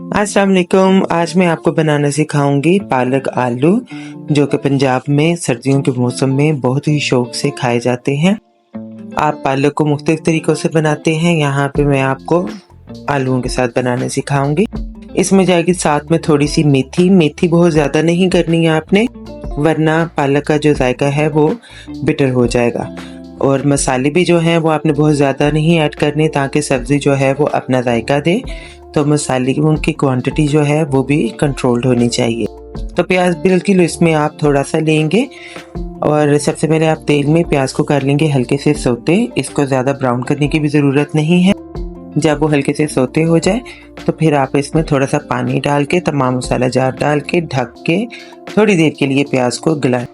अस्सलाम वालेकुम। आज मैं आपको बनाना सिखाऊंगी पालक आलू, जो कि पंजाब में सर्दियों के मौसम में बहुत ही शौक से खाए जाते हैं। आप पालक को मुख्तलिफ तरीक़ों से बनाते हैं, यहाँ पे मैं आपको आलूओं के साथ बनाना सिखाऊंगी। इसमें जाएगी साथ में थोड़ी सी मेथी। मेथी बहुत ज़्यादा नहीं करनी है आपने, वरना पालक का जो जायका है वो बिटर हो जाएगा। और मसाले भी जो हैं वो आपने बहुत ज़्यादा नहीं ऐड करने, ताकि सब्ज़ी जो है वो अपना जायका दे। तो मसाले की उनकी क्वांटिटी जो है वो भी कंट्रोल्ड होनी चाहिए। तो प्याज बिल्कुल इसमें आप थोड़ा सा लेंगे और सबसे पहले आप तेल में प्याज को कर लेंगे हल्के से सौते। इसको ज़्यादा ब्राउन करने की भी ज़रूरत नहीं है। जब वो हल्के से सौते हो जाए तो फिर आप इसमें थोड़ा सा पानी डाल के, तमाम मसाला जार डाल के, ढक के थोड़ी देर के लिए प्याज को गलाएं।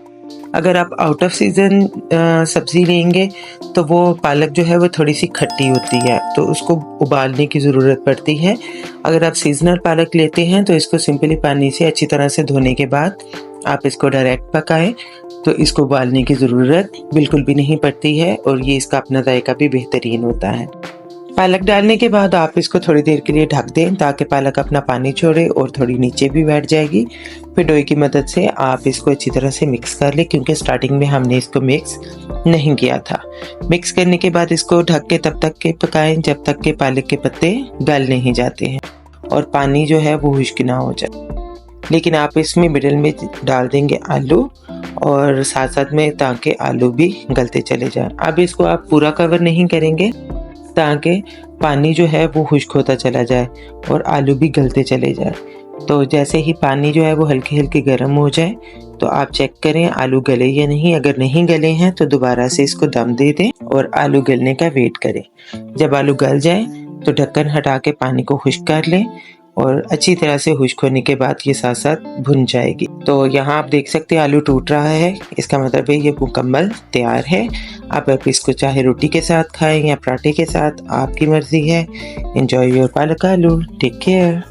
अगर आप आउट ऑफ सीज़न सब्ज़ी लेंगे तो वो पालक जो है वो थोड़ी सी खट्टी होती है, तो उसको उबालने की ज़रूरत पड़ती है। अगर आप सीज़नल पालक लेते हैं तो इसको सिंपली पानी से अच्छी तरह से धोने के बाद आप इसको डायरेक्ट पकाएं, तो इसको उबालने की ज़रूरत बिल्कुल भी नहीं पड़ती है और ये इसका अपना जायका भी बेहतरीन होता है। पालक डालने के बाद आप इसको थोड़ी देर के लिए ढक दें, ताकि पालक अपना पानी छोड़े और थोड़ी नीचे भी बैठ जाएगी। फिर डोई की मदद से आप इसको अच्छी तरह से मिक्स कर लें, क्योंकि स्टार्टिंग में हमने इसको मिक्स नहीं किया था। मिक्स करने के बाद इसको ढक के तब तक के पकाएं जब तक के पालक के पत्ते गल नहीं जाते हैं और पानी जो है वो खुश्क ना हो जाए। लेकिन आप इसमें मिडिल में डाल देंगे आलू और साथ साथ में, ताकि आलू भी गलते चले जाएं। अब इसको आप पूरा कवर नहीं करेंगे, ताकि पानी जो है वो खुश्क होता चला जाए और आलू भी गलते चले जाए। तो जैसे ही पानी जो है वो हल्के हल्के गर्म हो जाए तो आप चेक करें आलू गले या नहीं। अगर नहीं गले हैं तो दोबारा से इसको दम दे दें और आलू गलने का वेट करें। जब आलू गल जाए तो ढक्कन हटा के पानी को खुश्क कर लें और अच्छी तरह से खुश्क होने के बाद ये साथ साथ भुन जाएगी। तो यहाँ आप देख सकते हैं आलू टूट रहा है, इसका मतलब है ये मुकम्मल तैयार है। आप इसको चाहे रोटी के साथ खाएं या पराठे के साथ, आपकी मर्जी है। Enjoy your palak aloo. Take care.